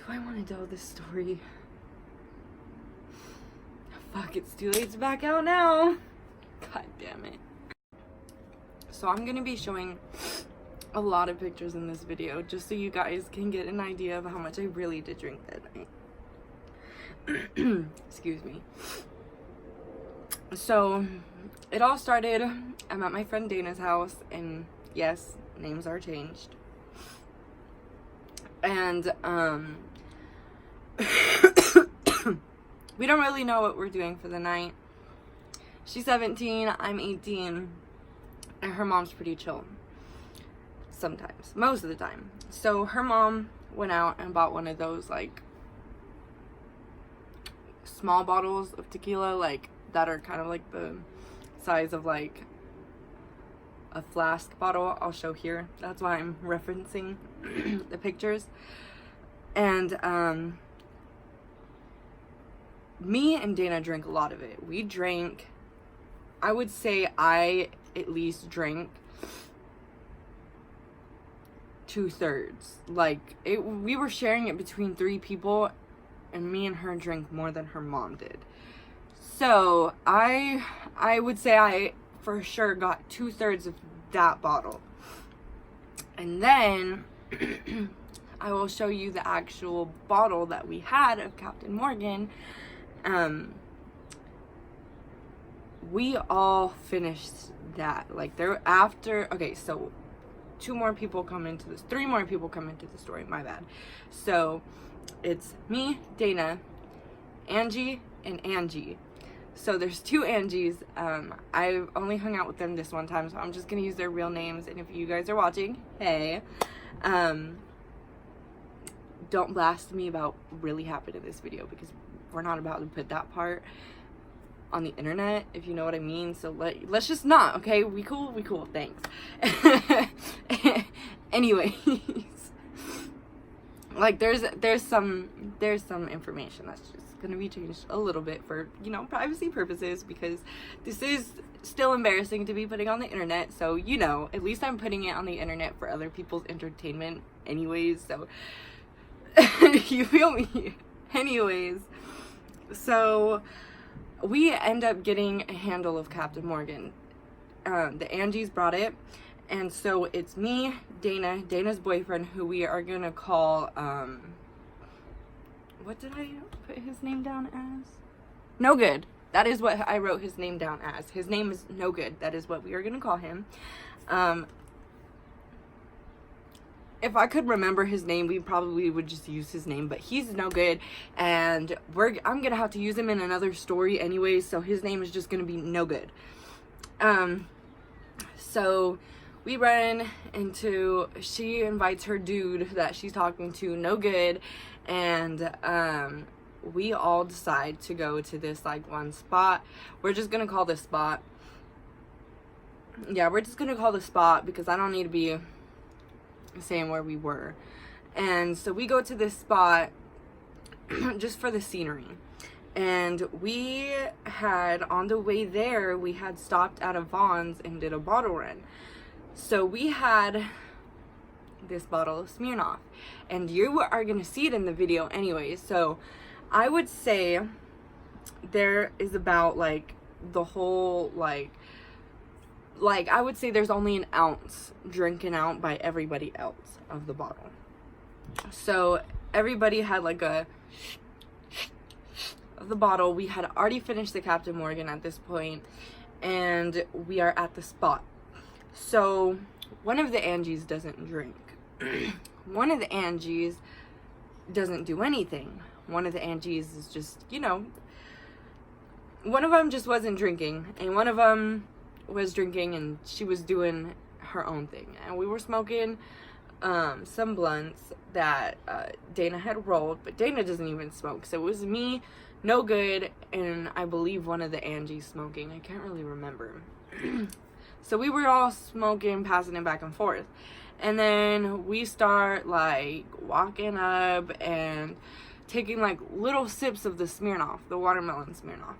I want to tell this story? Fuck, it's too late to back out now. God damn it. So I'm gonna be showing a lot of pictures in this video just so you guys can get an idea of how much I really did drink that night. Excuse me. So it all started, I'm at my friend Dana's house, and yes, names are changed. And we don't really know what we're doing for the night. She's 17, I'm 18, and her mom's pretty chill. Sometimes, most of the time. So her mom went out and bought one of those like small bottles of tequila, like that are kind of like the size of like a flask bottle. I'll show here. That's why I'm referencing the pictures. And me and Dana drank a lot of it. We drank, I would say I at least drank 2/3. Like we were sharing it between 3 people, and me and her drank more than her mom did. So I would say I for sure got 2/3 of that bottle. And then I will show you the actual bottle that we had of Captain Morgan. We all finished that. Like there after, okay, so 3 more people come into the story, my bad. So it's me, Dana, Angie, and Angie. So there's 2 Angies. I've only hung out with them this one time, so I'm just gonna use their real names. And if you guys are watching, hey, don't blast me about really happened in this video, because we're not about to put that part on the internet, if you know what I mean. So let's just not, okay? We cool, thanks. Anyways, like there's some information that's just gonna be changed a little bit for, you know, privacy purposes, because this is still embarrassing to be putting on the internet. So, you know, at least I'm putting it on the internet for other people's entertainment anyways, so you feel me? Anyways, so we end up getting a handle of Captain Morgan. The Angies brought it, and so it's me, Dana's boyfriend, who we are gonna call, what did I put his name down as? No Good. That is what I wrote his name down as. His name is No Good. That is what we are gonna call him. If I could remember his name, we probably would just use his name, but he's No Good, and I'm gonna have to use him in another story anyways, so his name is just gonna be No Good. So we run into, she invites her dude that she's talking to, No Good, and we all decide to go to this like one spot. We're just gonna call this spot, yeah, we're just gonna call the spot because I don't need to be saying where we were. And so we go to this spot just for the scenery, and we had, on the way there, we had stopped at a Vaughn's and did a bottle run. So we had this bottle of Smirnoff, and you are gonna see it in the video anyway. So I would say there is about like the whole like I would say there's only an ounce drinking out by everybody else of the bottle. So everybody had like a of the bottle. We had already finished the Captain Morgan at this point, and we are at the spot. So one of the Angies doesn't drink. One of the Angies doesn't do anything. One of the Angies is just, you know, one of them just wasn't drinking, and one of them was drinking, and she was doing her own thing. And we were smoking some blunts that Dana had rolled, but Dana doesn't even smoke. So it was me, No Good, and I believe one of the Angies smoking. I can't really remember. So we were all smoking, passing it back and forth. And then we start like walking up and taking like little sips of the Smirnoff, the watermelon Smirnoff.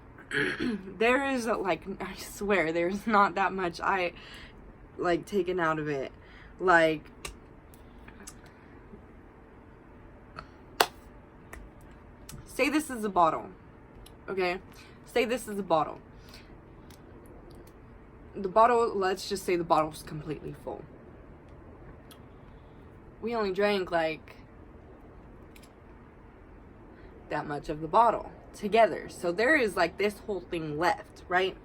There is like, I swear there's not that much I like taken out of it. Like say this is a bottle, okay? Say this is a bottle. The bottle, let's just say the bottle's completely full. We only drank like that much of the bottle together. So there is like this whole thing left, right?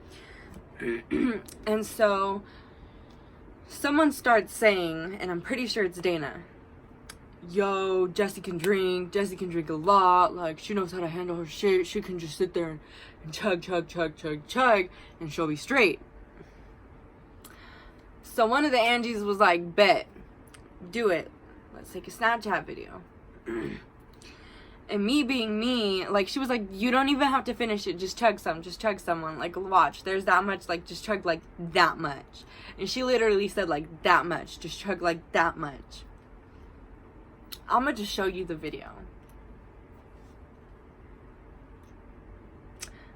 And so someone starts saying, and I'm pretty sure it's Dana, yo, Jessie can drink a lot, like she knows how to handle her shit, she can just sit there and chug, and she'll be straight. So one of the Angies was like, bet, do it, let's take a Snapchat video. And me being me, like, she was like, you don't even have to finish it, just chug someone, like, watch, there's that much, like, just chug like that much. And she literally said like that much, just chug like that much. I'm gonna just show you the video.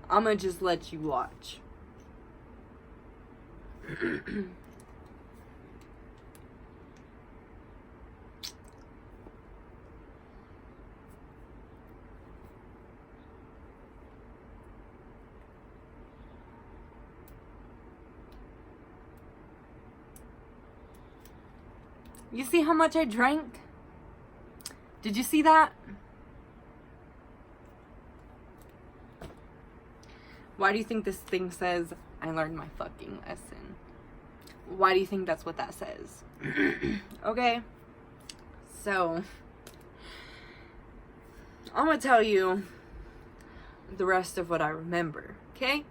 I'm gonna just let you watch. You see how much I drank? Did you see that? Why do you think this thing says, I learned my fucking lesson? Why do you think that's what that says? Okay. So, I'm gonna tell you the rest of what I remember, okay?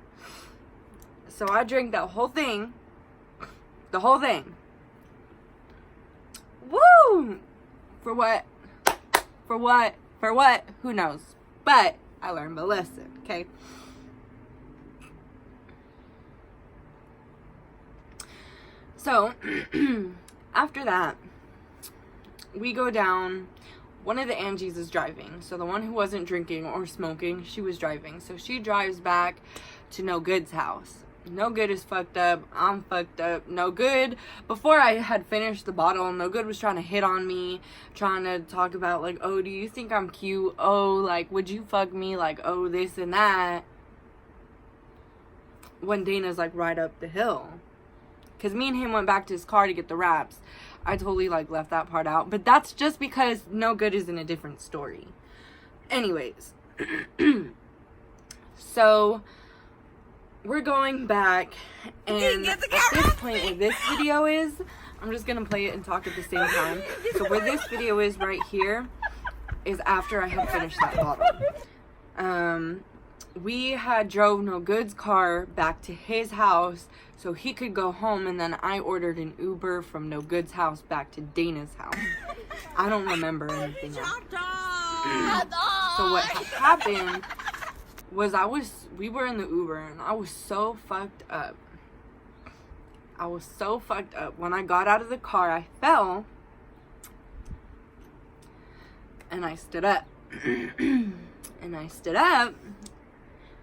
So I drank that whole thing. The whole thing. Woo! For what? For what? For what? Who knows? But I learned my lesson, okay? So, after that, we go down. One of the Angies is driving. So the one who wasn't drinking or smoking, she was driving. So she drives back to No Good's house. No Good is fucked up. I'm fucked up. No Good, before I had finished the bottle, No Good was trying to hit on me, trying to talk about like, oh, do you think I'm cute? Oh, like, would you fuck me? Like, oh, this and that. When Dana's like right up the hill. Because me and him went back to his car to get the wraps. I totally like left that part out. But that's just because No Good is in a different story. Anyways. So we're going back, and at this point where this video is, I'm just gonna play it and talk at the same time. So where this video is right here is after I had finished that bottle. We had drove No Good's car back to his house so he could go home, and then I ordered an Uber from No Good's house back to Dana's house. I don't remember anything else. So what had happened was we were in the Uber, and I was so fucked up. When I got out of the car, I fell, and I stood up.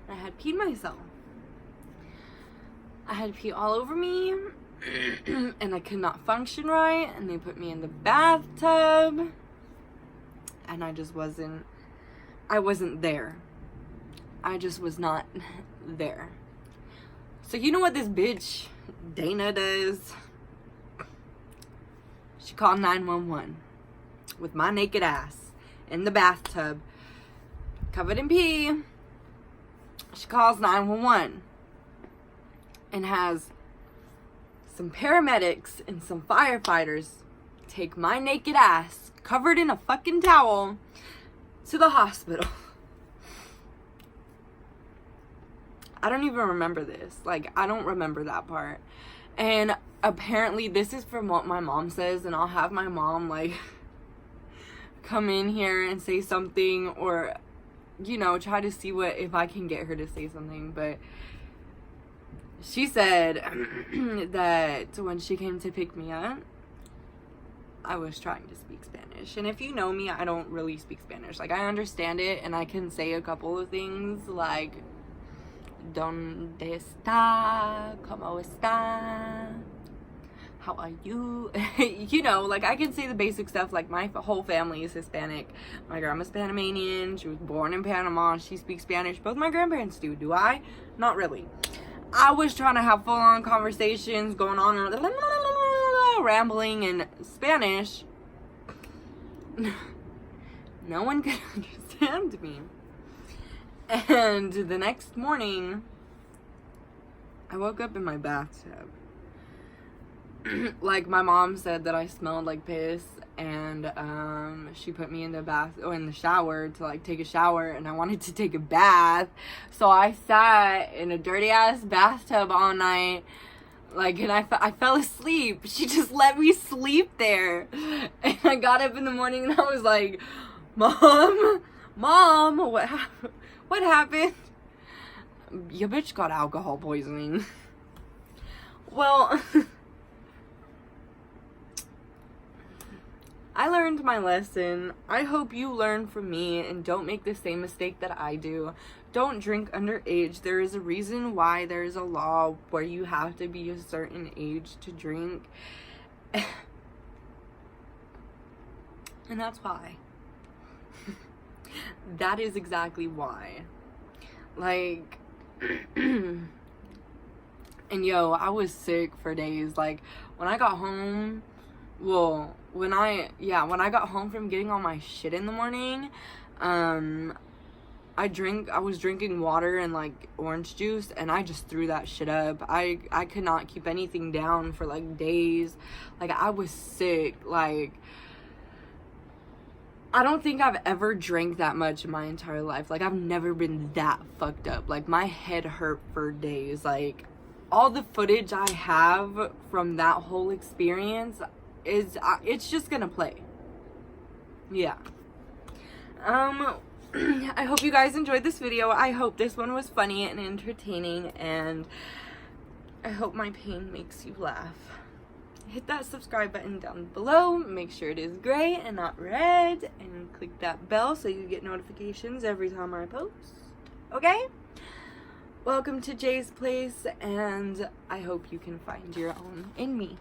I had peed myself. I had pee all over me, and I could not function right, and they put me in the bathtub, and I wasn't there. I just was not there. So you know what this bitch Dana does? She called 911 with my naked ass in the bathtub, covered in pee. She calls 911 and has some paramedics and some firefighters take my naked ass, covered in a fucking towel, to the hospital. I don't even remember this. Like, I don't remember that part. And apparently this is from what my mom says, and I'll have my mom, like, come in here and say something, or, you know, try to see if I can get her to say something. But she said that when she came to pick me up, I was trying to speak Spanish. And if you know me, I don't really speak Spanish. Like, I understand it, and I can say a couple of things, like, ¿Dónde está? ¿Cómo está? how are you? You know, like I can say the basic stuff. Like my whole family is Hispanic. My grandma's Panamanian. She was born in Panama. She speaks Spanish. Both my grandparents do. Do I? Not really. I was trying to have full-on conversations going on, rambling in Spanish. No one could understand me. And the next morning, I woke up in my bathtub. Like my mom said that I smelled like piss, and she put me in the shower to like take a shower, and I wanted to take a bath, so I sat in a dirty ass bathtub all night, like, and I fell asleep. She just let me sleep there, and I got up in the morning and I was like, Mom, what happened? Your bitch got alcohol poisoning. Well, I learned my lesson. I hope you learn from me and don't make the same mistake that I do. Don't drink underage. There is a reason why there is a law where you have to be a certain age to drink. And that's why. That is exactly why. Like, and yo, I was sick for days. Like, when I got home, when I got home from getting all my shit in the morning, I was drinking water and like orange juice, and I just threw that shit up. I could not keep anything down for like days. Like, I was sick. Like, I don't think I've ever drank that much in my entire life. Like, I've never been that fucked up. Like, my head hurt for days. Like, all the footage I have from that whole experience it's just gonna play. Yeah. I hope you guys enjoyed this video. I hope this one was funny and entertaining, and I hope my pain makes you laugh. Hit that subscribe button down below. Make sure it is gray and not red, and click that bell so you get notifications every time I post. Okay? Welcome to Jay's Place, and I hope you can find your own in me.